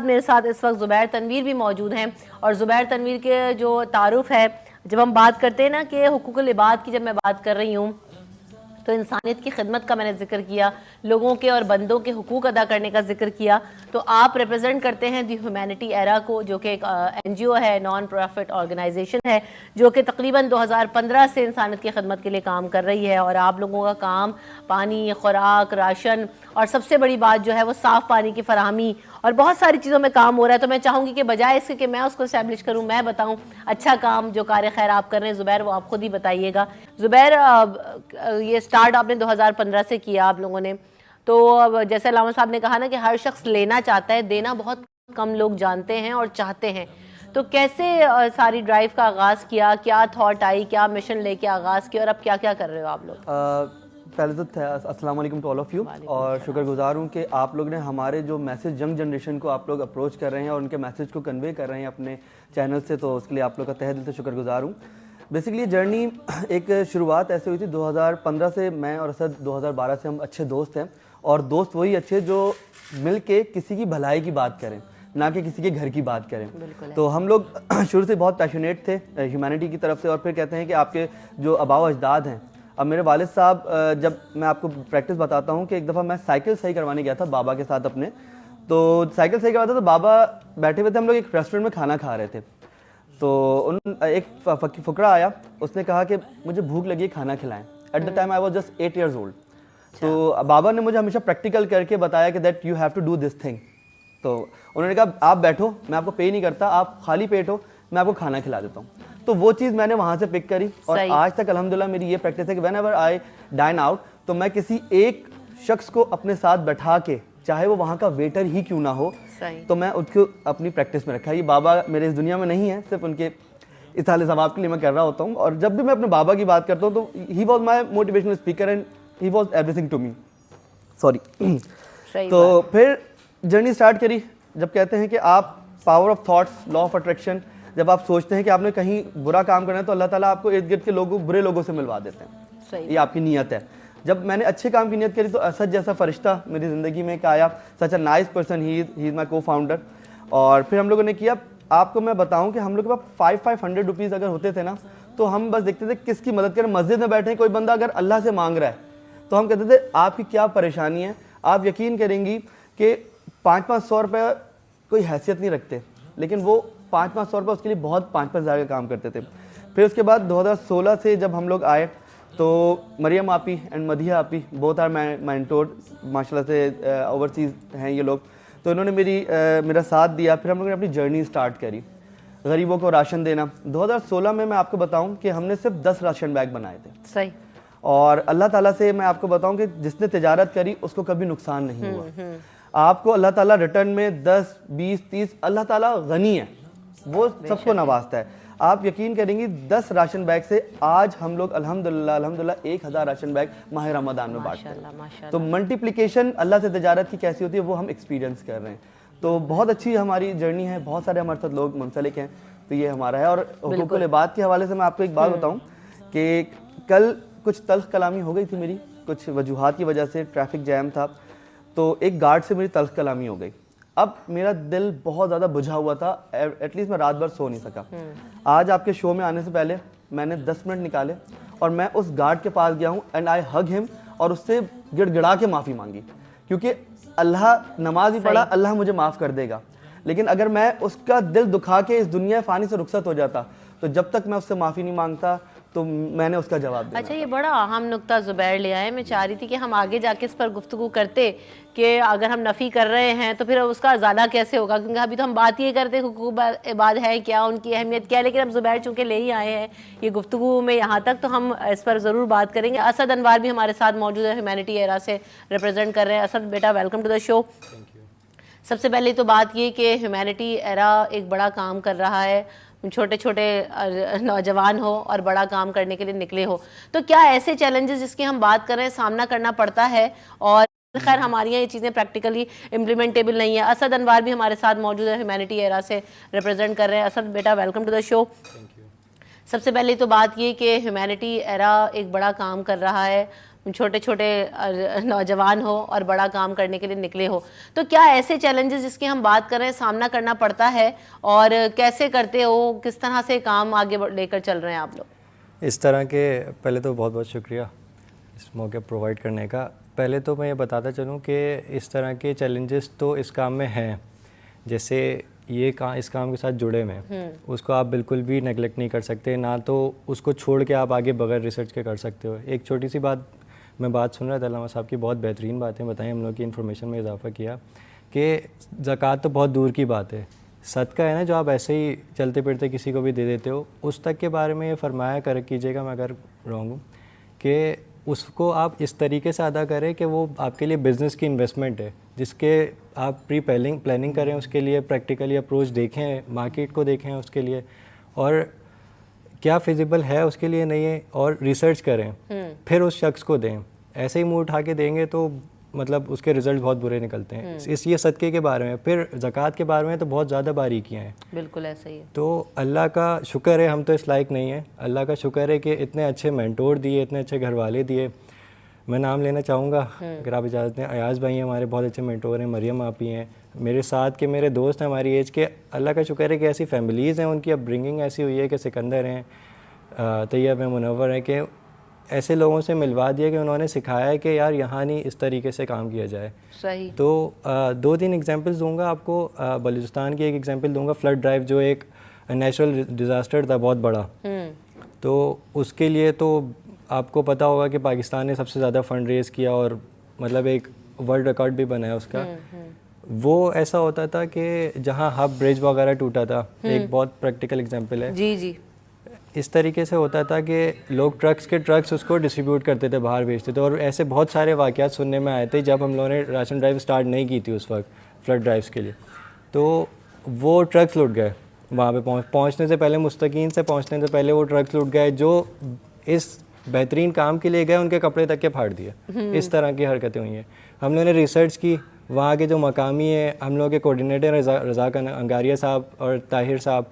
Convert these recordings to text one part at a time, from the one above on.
میرے ساتھ اس وقت زبیر تنویر بھی موجود ہیں، اور زبیر تنویر کے جو تعارف ہے، جب ہم بات کرتے ہیں نا کہ حقوق العباد کی، جب میں بات کر رہی ہوں تو انسانیت کی خدمت کا میں نے ذکر کیا، لوگوں کے اور بندوں کے حقوق ادا کرنے کا ذکر کیا، تو آپ ریپرزینٹ کرتے ہیں دی ہیومینٹی ایرا کو، جو کہ ایک این جی او ہے، نان پروفٹ آرگنائزیشن ہے، جو کہ تقریباً 2015 سے انسانیت کی خدمت کے لیے کام کر رہی ہے، اور آپ لوگوں کا کام پانی، خوراک، راشن، اور سب سے بڑی بات جو ہے وہ صاف پانی کی فراہمی اور بہت ساری چیزوں میں کام ہو رہا ہے۔ تو میں چاہوں گی کہ بجائے اس کے کہ میں اس کو اسٹیبلش کروں، میں بتاؤں اچھا کام جو کار خیر آپ کر رہے ہیں۔ زبیر وہ آپ خود ہی بتائیے گا۔ زبیر، یہ سٹارٹ آپ نے 2015 سے کیا آپ لوگوں نے، تو جیسے علامہ صاحب نے کہا نا کہ ہر شخص لینا چاہتا ہے، دینا بہت کم لوگ جانتے ہیں اور چاہتے ہیں، تو کیسے ساری ڈرائیو کا آغاز کیا، کیا تھاٹ آئی، کیا مشن لے کے آغاز کیا، اور اب کیا کیا کر رہے ہو آپ لوگ؟ پہلے تو السلام علیکم ٹو آل آف یو، اور شکر گزار ہوں کہ آپ لوگ نے ہمارے جو میسیج ینگ جنریشن کو آپ لوگ اپروچ کر رہے ہیں اور ان کے میسیج کو کنوے کر رہے ہیں اپنے چینل سے، تو اس کے لیے آپ لوگ کا تہہ دل سے شکر گزار ہوں۔ بیسکلی یہ جرنی ایک شروعات ایسے ہوئی تھی 2015 سے، میں اور اسد 2012 سے ہم اچھے دوست ہیں، اور دوست وہی اچھے جو مل کے کسی کی بھلائی کی بات کریں، نہ کہ کسی کے گھر کی بات کریں۔ تو ہم لوگ شروع سے بہت پیشنیٹ تھے ہیومینٹی کی طرف سے، اور پھر کہتے ہیں کہ آپ کے جو آباء و اجداد ہیں، اب میرے والد صاحب، جب میں آپ کو پریکٹس بتاتا ہوں کہ ایک دفعہ میں سائیکل صحیح کروانے گیا تھا بابا کے ساتھ اپنے، تو سائیکل صحیح کرواتا تو بابا بیٹھے ہوئے تھے، ہم لوگ ایک ریسٹورینٹ میں کھانا کھا رہے تھے، تو ایک فقرہ آیا، اس نے کہا کہ مجھے بھوک لگی ہے، کھانا کھلائیں۔ At the time I was just 8 years old۔ تو بابا نے مجھے ہمیشہ پریکٹیکل کر کے بتایا کہ that you have to do this thing. تو انہوں نے کہا آپ بیٹھو، میں آپ کو پے نہیں کرتا، آپ خالی پیٹ ہو، میں آپ کو کھانا کھلا دیتا ہوں۔ تو وہ چیز میں نے وہاں سے پک کری، اور آج تک الحمدللہ میری یہ پریکٹس ہے کہ whenever I dine out, تو میں کسی ایک شخص کو اپنے ساتھ بیٹھا کے، چاہے وہ وہاں کا ویٹر ہی کیوں نہ ہو، تو میں اس کو اپنی پریکٹس میں رکھا۔ یہ بابا میرے اس دنیا میں نہیں ہے، صرف ان کے اصحال ثواب کے لیے میں کر رہا ہوتا ہوں، اور جب بھی میں اپنے بابا کی بات کرتا ہوں تو he was my motivational speaker and he was everything to me, sorry. تو پھر جرنی اسٹارٹ کری، جب کہتے ہیں کہ آپ power of thoughts, law of attraction, جب آپ سوچتے ہیں کہ آپ نے کہیں برا کام کرنا ہے تو اللہ تعالیٰ آپ کو ارد گرد کے لوگوں، برے لوگوں سے ملوا دیتے ہیں، یہ آپ کی نیت ہے۔ جب میں نے اچھے کام کی نیت کری تو اسد جیسا فرشتہ میری زندگی میں ایک آیا، سچ اے نائس پرسن، ہی از مائی کو فاؤنڈر، اور پھر ہم لوگوں نے کیا۔ آپ کو میں بتاؤں کہ ہم لوگ کے پاس 500 روپیز اگر ہوتے تھے نا، تو ہم بس دیکھتے تھے کس کی مدد کریں۔ مسجد میں بیٹھے کوئی بندہ اگر اللہ سے مانگ رہا ہے تو ہم کہتے تھے آپ کی کیا پریشانی ہے، آپ یقین کریں گی کہ 500 روپے کوئی حیثیت نہیں رکھتے، لیکن وہ 500 روپے اس کے لیے بہت 5 ہزار کا کام کرتے تھے۔ پھر اس کے بعد 2016 سے جب ہم لوگ آئے تو مریم آپی اینڈ مدیحہ آپی بوتھ آر مینٹور، ماشاء اللہ سے اوورسیز ہیں یہ لوگ، تو انہوں نے میرا ساتھ دیا۔ پھر ہم لوگوں نے اپنی جرنی اسٹارٹ کری، غریبوں کو راشن دینا۔ 2016 میں آپ کو بتاؤں کہ ہم نے صرف 10 راشن بیگ بنائے تھے، صحیح، اور اللہ تعالیٰ سے میں آپ کو بتاؤں کہ جس نے تجارت کری اس کو کبھی نقصان نہیں ہوا۔ آپ کو اللہ تعالیٰ ریٹرن میں 10 20 30، اللہ تعالیٰ غنی ہے، وہ سب کو نوازتا ہے۔ آپ یقین کریں گی 10 راشن بیگ سے آج ہم لوگ الحمدللہ 1000 راشن بیگ ماہ رمضان میں بانٹتے ہیں۔ تو ملٹیپلیکیشن اللہ سے تجارت کی کیسی ہوتی ہے وہ ہم ایکسپیرینس کر رہے ہیں۔ تو بہت اچھی ہماری جرنی ہے، بہت سارے ہمارے ساتھ لوگ منسلک ہیں، تو یہ ہمارا ہے۔ اور حقوق العباد کے حوالے سے میں آپ کو ایک بات بتاؤں کہ کل کچھ تلخ کلامی ہو گئی تھی میری، کچھ وجوہات کی وجہ سے، ٹریفک جیم تھا، تو ایک گارڈ سے میری تلخ کلامی ہو گئی۔ اب میرا دل بہت زیادہ بجھا ہوا تھا، ایٹ لیسٹ میں رات بھر سو نہیں سکا۔ آج آپ کے شو میں آنے سے پہلے میں نے 10 منٹ نکالے اور میں اس گارڈ کے پاس گیا ہوں، اینڈ آئی ہگ ہم، اور اس سے گڑ گڑا کے معافی مانگی، کیونکہ اللہ نماز ہی پڑھا، اللہ مجھے معاف کر دے گا، لیکن اگر میں اس کا دل دکھا کے اس دنیا فانی سے رخصت ہو جاتا تو جب تک میں اس سے معافی نہیں مانگتا تو میں نے اس کا جواب دیا۔ اچھا، یہ بڑا اہم نقطہ زبیر لے آئے، میں چاہ رہی تھی کہ ہم آگے جا کے اس پر گفتگو کرتے کہ اگر ہم نفی کر رہے ہیں تو پھر اس کا ازالہ کیسے ہوگا، کیونکہ ابھی تو ہم بات یہ کرتے حقوق عباد ہے کیا، ان کی اہمیت کیا ہے، لیکن اب زبیر چونکہ لے ہی آئے ہیں یہ گفتگو میں یہاں تک، تو ہم اس پر ضرور بات کریں گے۔ اسد انوار بھی ہمارے ساتھ موجود ہے، ہیومینٹی ایرا سے ریپرزینٹ کر رہے ہیں۔ اسد بیٹا، ویلکم ٹو دا شو۔ سب سے پہلے تو بات یہ کہ ہیومینٹی ایرا ایک بڑا کام کر رہا ہے، چھوٹے چھوٹے نوجوان ہو اور بڑا کام کرنے کے لیے نکلے ہو، تو کیا ایسے چیلنجز جس کی ہم بات کر رہے ہیں سامنا کرنا پڑتا ہے، اور خیر ہماری یہاں یہ چیزیں پریکٹیکلی امپلیمنٹیبل نہیں ہیں؟ اسد انوار بھی ہمارے ساتھ موجود ہے، ہیومینٹی ایرا سے ریپرزینٹ کر رہے ہیں۔ اسد بیٹا، ویلکم ٹو دا شو۔ سب سے پہلے تو بات یہ کہ ہیومینٹی ایرا ایک بڑا کام کر رہا ہے، چھوٹے چھوٹے نوجوان ہو اور بڑا کام کرنے کے لیے نکلے ہو. تو کیا ایسے چیلنجز جس کی ہم بات کر رہے ہیں سامنا کرنا پڑتا ہے, اور کیسے کرتے ہو, کس طرح سے کام آگے لے کر چل رہے ہیں آپ لوگ؟ اس طرح کے پہلے تو بہت بہت شکریہ اس موقع پرووائڈ کرنے کا. پہلے تو میں یہ بتاتا چلوں کہ اس طرح کے چیلنجز تو اس کام میں ہیں. جیسے یہ اس کام کے ساتھ جڑے ہوئے ہیں, اس کو آپ بالکل بھی نیگلیکٹ نہیں کر سکتے, نہ تو اس کو چھوڑ کے آپ آگے بغیر ریسرچ کے کر سکتے ہو. ایک چھوٹی سی بات میں سن رہا تھا, علامہ صاحب کی بہت بہترین باتیں بتائیں, ہم لوگ کی انفارمیشن میں اضافہ کیا کہ زکوٰۃ تو بہت دور کی بات ہے, صدقہ ہے نا جو آپ ایسے ہی چلتے پھرتے کسی کو بھی دے دیتے ہو, اس تک کے بارے میں یہ فرمایا کیجیے گا, میں اگر رانگ ہوں, کہ اس کو آپ اس طریقے سے ادا کریں کہ وہ آپ کے لیے بزنس کی انویسٹمنٹ ہے, جس کے آپ پلاننگ کریں, اس کے لیے پریکٹیکلی اپروچ دیکھیں, مارکیٹ کو دیکھیں اس کے لیے, اور کیا فیزیبل ہے اس کے لیے نہیں ہے, اور ریسرچ کریں, پھر اس شخص کو دیں. ایسے ہی منہ اٹھا کے دیں گے تو مطلب اس کے رزلٹ بہت برے نکلتے ہیں. یہ صدقے کے بارے میں. پھر زکوٰۃ کے بارے میں تو بہت زیادہ باریکیاں ہیں. بالکل ایسا ہی ہے. تو اللہ کا شکر ہے, ہم تو اس لائق نہیں ہیں, اللہ کا شکر ہے کہ اتنے اچھے مینٹور دیے, اتنے اچھے گھر والے دیے. میں نام لینا چاہوں گا اگر آپ اجازت دیں. ایاز بھائی ہیں ہمارے بہت اچھے مینٹور ہیں, مریم آپی ہیں میرے ساتھ کے, میرے دوست ہیں ہماری ایج کے. اللہ کا شکر ہے کہ ایسی فیملیز ہیں, ان کی اپ برنگنگ ایسی ہوئی ہے کہ سکندر ہیں, طیب ہیں, منور ہیں, کہ ایسے لوگوں سے ملوا دیا کہ انہوں نے سکھایا ہے کہ یار یہاں نہیں اس طریقے سے کام کیا جائے. صحیح. تو 2-3 ایگزامپلز دوں گا آپ کو. بلوچستان کی ایک ایگزامپل دوں گا, فلڈ ڈرائیو جو ایک نیچرل ڈیزاسٹر تھا بہت بڑا. تو اس کے لیے تو آپ کو پتہ ہوگا کہ پاکستان نے سب سے زیادہ فنڈ ریز کیا, اور مطلب ایک ورلڈ ریکارڈ بھی بنا ہے اس کا. وہ ایسا ہوتا تھا کہ جہاں ہب برج وغیرہ ٹوٹا تھا, ایک بہت پریکٹیکل ایگزامپل ہے. جی جی. اس طریقے سے ہوتا تھا کہ لوگ ٹرکس اس کو ڈسٹریبیوٹ کرتے تھے, باہر بھیجتے تھے, اور ایسے بہت سارے واقعات سننے میں آئے تھے جب ہم لوگوں نے راشن ڈرائیو اسٹارٹ نہیں کی تھی اس وقت فلڈ ڈرائیوز کے لیے. تو وہ ٹرکس لٹ گئے وہاں پہ پہنچنے سے پہلے, مستقین سے پہنچنے سے پہلے وہ ٹرکس لٹ گئے جو اس بہترین کام کے لیے گئے, ان کے کپڑے تک کے پھاڑ دیے. اس طرح کی حرکتیں ہوئی ہیں. ہم لوگوں نے ریسرچ کی, وہاں کے جو مقامی ہیں, ہم لوگ کے کوآرڈینیٹر رزاق انگاریہ صاحب اور طاہر صاحب,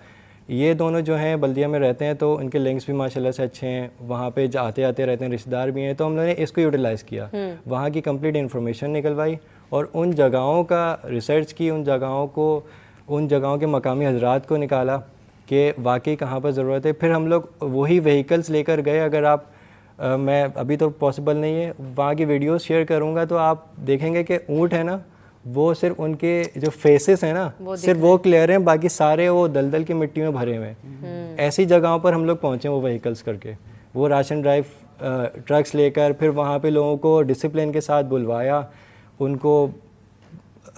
یہ دونوں جو ہیں بلدیہ میں رہتے ہیں, تو ان کے لنکس بھی ماشاءاللہ سے اچھے ہیں, وہاں پہ آتے رہتے ہیں, رشتہ دار بھی ہیں. تو ہم لوگوں نے اس کو یوٹیلائز کیا, وہاں کی کمپلیٹ انفارمیشن نکلوائی, اور ان جگہوں کا ریسرچ کی, ان جگہوں کے مقامی حضرات کو نکالا کہ واقعی کہاں پر ضرورت ہے. پھر ہم لوگ وہی وہیکلس لے کر گئے. اگر آپ میں ابھی تو پاسبل نہیں ہے, وہاں کی ویڈیوز شیئر کروں گا تو آپ دیکھیں گے کہ اونٹ ہے نا, وہ صرف ان کے جو فیسز ہیں نا صرف وہ کلیئر ہیں, باقی سارے وہ دلدل کی مٹی میں بھرے ہوئے ہیں. ایسی جگہوں پر ہم لوگ پہنچے وہ وہیکلس کر کے, وہ راشن ڈرائیو ٹرکس لے کر, پھر وہاں پہ لوگوں کو ڈسپلن کے ساتھ بلوایا, ان کو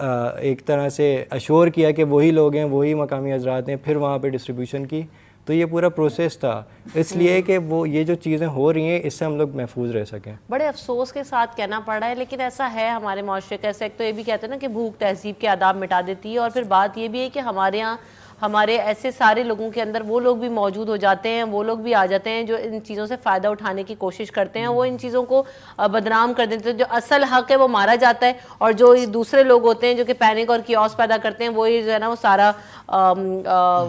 ایک طرح سے اشور کیا کہ وہی لوگ ہیں, وہی مقامی حضرات ہیں, پھر وہاں پہ ڈسٹریبیوشن کی. تو یہ پورا پروسیس تھا, اس لیے کہ وہ یہ جو چیزیں ہو رہی ہیں اس سے ہم لوگ محفوظ رہ سکیں. بڑے افسوس کے ساتھ کہنا پڑ رہا ہے, لیکن ایسا ہے ہمارے معاشرے کا. ایسا ایک تو یہ بھی کہتے ہیں نا کہ بھوک تہذیب کے آداب مٹا دیتی ہے, اور پھر بات یہ بھی ہے کہ ہمارے یہاں ہمارے ایسے سارے لوگوں کے اندر وہ لوگ بھی موجود ہو جاتے ہیں, وہ لوگ بھی آ جاتے ہیں جو ان چیزوں سے فائدہ اٹھانے کی کوشش کرتے ہیں, وہ ان چیزوں کو بدنام کر دیتے ہیں. جو اصل حق ہے وہ مارا جاتا ہے, اور جو دوسرے لوگ ہوتے ہیں جو کہ پینک اور کیوس پیدا کرتے ہیں, وہ جو ہے نا وہ سارا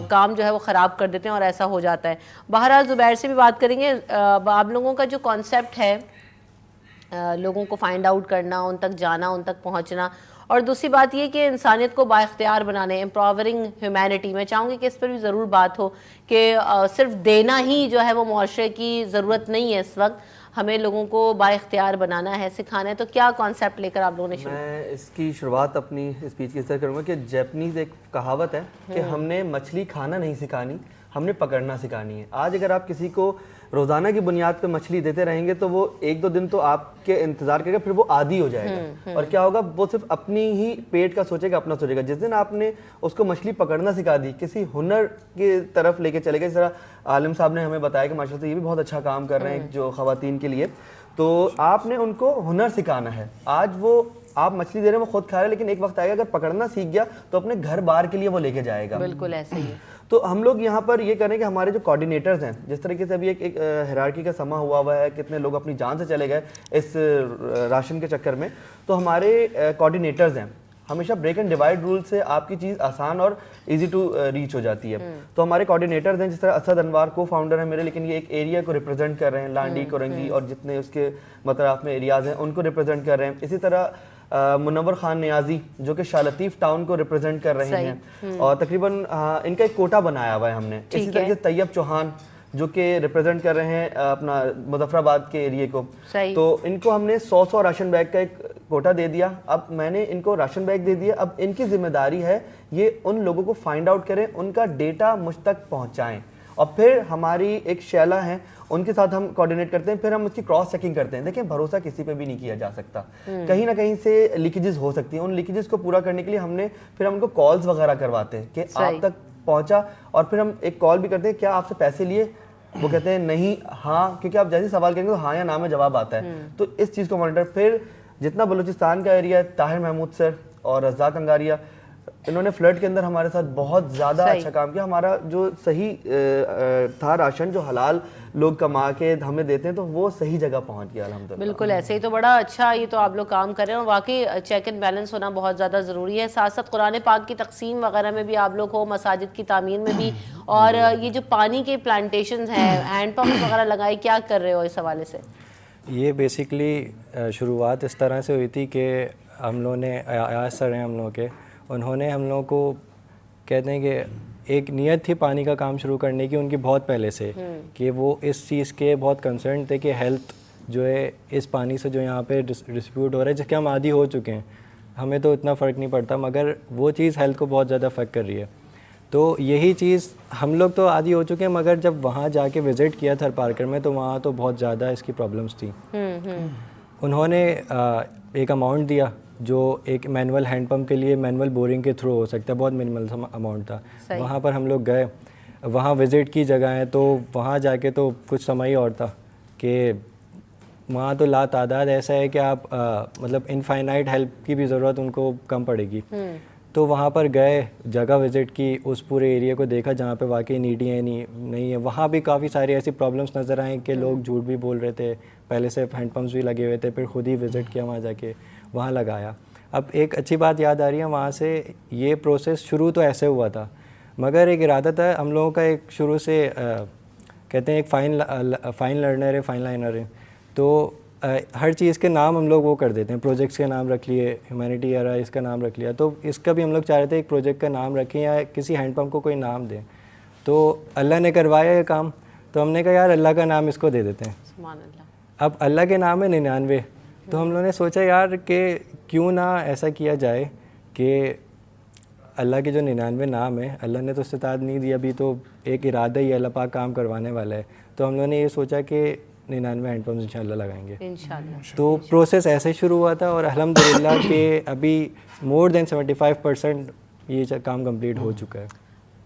کام جو ہے وہ خراب کر دیتے ہیں, اور ایسا ہو جاتا ہے. بہرحال زبیر سے بھی بات کریں گے. آپ لوگوں کا جو کانسیپٹ ہے لوگوں کو فائنڈ آؤٹ کرنا, ان تک جانا, ان تک پہنچنا, اور دوسری بات یہ کہ انسانیت کو بااختیار بنانے, امپاورنگ ہیومینٹی, میں چاہوں گی کہ اس پر بھی ضرور بات ہو کہ صرف دینا ہی جو ہے وہ معاشرے کی ضرورت نہیں ہے. اس وقت ہمیں لوگوں کو بااختیار بنانا ہے, سکھانا ہے. تو کیا کانسیپٹ لے کر آپ لوگوں نے شروع؟ میں اس کی شروعات اپنی اسپیچ کی اس طرح کروں گا کہ جیپنیز ایک کہاوت ہے کہ ہم نے مچھلی کھانا نہیں سکھانی, ہم نے پکڑنا سکھانی ہے. آج اگر آپ کسی کو روزانہ کی بنیاد پہ مچھلی دیتے رہیں گے تو وہ 1-2 دن تو آپ کے انتظار کرے گا, پھر وہ عادی ہو جائے گا, اور کیا ہوگا, وہ صرف اپنی ہی پیٹ کا سوچے گا, اپنا سوچے گا. جس دن آپ نے اس کو مچھلی پکڑنا سکھا دی, کسی ہنر کی طرف لے کے چلے گئے, جس طرح عالم صاحب نے ہمیں بتایا کہ ماشاءاللہ سے یہ بھی بہت اچھا کام کر رہے ہیں جو خواتین کے لیے, تو آپ نے ان کو ہنر سکھانا ہے. آج وہ آپ مچھلی دے رہے ہیں, وہ خود کھا رہے ہیں, لیکن ایک وقت آئے گا اگر پکڑنا سیکھ گیا تو اپنے گھر بار کے لیے وہ لے کے جائے گا. بالکل ایسے ہی ہے. تو ہم لوگ یہاں پر یہ کریں کہ ہمارے جو کوآرڈینیٹرز ہیں, جس طریقے سے ابھی ایک ہیرارکی کا سما ہوا ہے, کتنے لوگ اپنی جان سے چلے گئے اس راشن کے چکر میں, تو ہمارے کوآرڈینیٹرز ہیں, ہمیشہ بریک اینڈ ڈیوائڈ رول سے آپ کی چیز آسان اور ایزی ٹو ریچ ہو جاتی ہے. تو ہمارے کوآرڈینیٹرز ہیں جس طرح اسد انوار کو فاؤنڈر ہیں میرے, لیکن یہ ایک ایریا کو ریپرزینٹ کر رہے ہیں, لانڈی, کورنگی اور جتنے اس کے مطرف میں ایریاز ہیں ان کو ریپرزینٹ کر رہے ہیں. اسی طرح منور خان نیازی جو کہ شاہ لطیف ٹاؤن کو ریپرزینٹ کر رہے ہیں, اور تقریباً ان کا ایک کوٹا بنایا ہوا ہے ہم نے. اسی طرح سے طیب چوہان جو کہ ریپرزینٹ کر رہے ہیں اپنا مظفر آباد کے ایریے کو, تو ان کو ہم نے 100 راشن بیگ کا ایک کوٹا دے دیا. اب میں نے ان کو راشن بیگ دے دیا, اب ان کی ذمہ داری ہے یہ ان لوگوں کو فائنڈ آؤٹ کریں, ان کا ڈیٹا مجھ تک پہنچائیں, اور پھر ہماری ایک شیلا ہیں ان کے ساتھ ہم کوآرڈینیٹ کرتے ہیں, پھر ہم اس کی کراس چیکنگ کرتے ہیں. دیکھیں بھروسہ کسی پہ بھی نہیں کیا جا سکتا, کہیں نہ کہیں سے لیکیجز ہو سکتی ہیں. ان لیکیجز کو پورا کرنے کے لیے ہم نے پھر ہم ان کو کالز وغیرہ کرواتے ہیں کہ آپ تک پہنچا, اور پھر ہم ایک کال بھی کرتے ہیں کیا آپ سے پیسے لیے, وہ کہتے ہیں نہیں, ہاں, کیونکہ آپ جیسے سوال کریں گے تو ہاں یا نہ میں جواب آتا ہے. تو اس چیز کو مانیٹر. پھر جتنا بلوچستان کا ایریا ہے, طاہر محمود سر اور رزاق انگاریہ, انہوں نے فلڈ کے اندر ہمارے ساتھ بہت زیادہ اچھا کام کیا. ہمارا جو صحیح تھا راشن جو حلال لوگ کما کے ہمیں دیتے ہیں, تو وہ صحیح جگہ پہنچ گیا الحمدللہ. بالکل ایسے ہی. تو بڑا اچھا یہ تو آپ لوگ کام کر رہے ہیں, اور واقعی چیک اینڈ بیلنس ہونا بہت زیادہ ضروری ہے. ساتھ ساتھ قرآن پاک کی تقسیم وغیرہ میں بھی آپ لوگ ہو, مساجد کی تعمیر میں بھی, اور یہ جو پانی کے پلانٹیشنز ہیں, ہینڈ پمپ وغیرہ لگائے, کیا کر رہے ہو اس حوالے سے؟ یہ بیسکلی شروعات اس طرح سے ہوئی تھی کہ ہم لوگوں نے, ایاز سر ہیں ہم لوگوں کے, انہوں نے ہم لوگوں کو کہتے ہیں کہ ایک نیت تھی پانی کا کام شروع کرنے کی ان کی بہت پہلے سے, کہ وہ اس چیز کے بہت کنسرن تھے کہ ہیلتھ جو ہے اس پانی سے جو یہاں پہ ڈسٹریبیوٹ ہو رہا ہے, جس کے ہم عادی ہو چکے ہیں, ہمیں تو اتنا فرق نہیں پڑتا, مگر وہ چیز ہیلتھ کو بہت زیادہ افیکٹ کر رہی ہے. تو یہی چیز ہم لوگ تو عادی ہو چکے ہیں, مگر جب وہاں جا کے وزٹ کیا تھر پارکر میں, تو وہاں تو بہت زیادہ اس کی پرابلمس تھیں. انہوں نے ایک اماؤنٹ دیا جو ایک مینول ہینڈ پمپ کے لیے مینول بورنگ کے تھرو ہو سکتا ہے, بہت منیمل اماؤنٹ تھا. وہاں پر ہم لوگ گئے, وہاں وزٹ کی جگہ ہیں, تو وہاں جا کے تو کچھ سمجھ ہی اور تھا کہ وہاں تو لا تعداد ایسا ہے کہ آپ مطلب انفائنائٹ ہیلپ کی بھی ضرورت ان کو کم پڑے گی. تو وہاں پر گئے, جگہ وزٹ کی, اس پورے ایریا کو دیکھا جہاں پہ واقعی نیڈی ہے نہیں ہے. وہاں بھی کافی ساری ایسی پرابلمس نظر آئیں کہ لوگ جھوٹ بھی بول رہے تھے, پہلے سے ہینڈ پمپس بھی لگے ہوئے تھے, پھر خود ہی وزٹ کیا وہاں جا کے, وہاں لگایا. اب ایک اچھی بات یاد آ رہی ہے وہاں سے, یہ پروسیس شروع تو ایسے ہوا تھا, مگر ایک ارادہ تھا ہم لوگوں کا ایک شروع سے, کہتے ہیں ایک فائن لرنر ہے, فائن لائنر ہے, تو ہر چیز کے نام ہم لوگ وہ کر دیتے ہیں, پروجیکٹس کے نام رکھ لیے, ہیومینٹی ایرا اس کا نام رکھ لیا, تو اس کا بھی ہم لوگ چاہ رہے تھے ایک پروجیکٹ کا نام رکھیں یا کسی ہینڈ پمپ کو کوئی نام دیں. تو اللہ نے کروایا یہ کام, تو ہم نے کہا یار اللہ کا نام اس کو دے دیتے ہیں. سبحان اللہ. اب اللہ کے نام ہے 99, تو ہم لوگوں نے سوچا یار کہ کیوں نہ ایسا کیا جائے کہ اللہ کے جو 99 نام ہے, اللہ نے تو استطاعت نہیں دی, ابھی تو ایک ارادہ ہی اللہ پاک کام کروانے والا ہے, تو ہم لوگوں نے یہ سوچا کہ 99 ہینڈ پمپس انشاءاللہ لگائیں گے. تو پروسیس ایسے شروع ہوا تھا, اور الحمدللہ کہ ابھی more than 75% یہ کام کمپلیٹ ہو چکا ہے.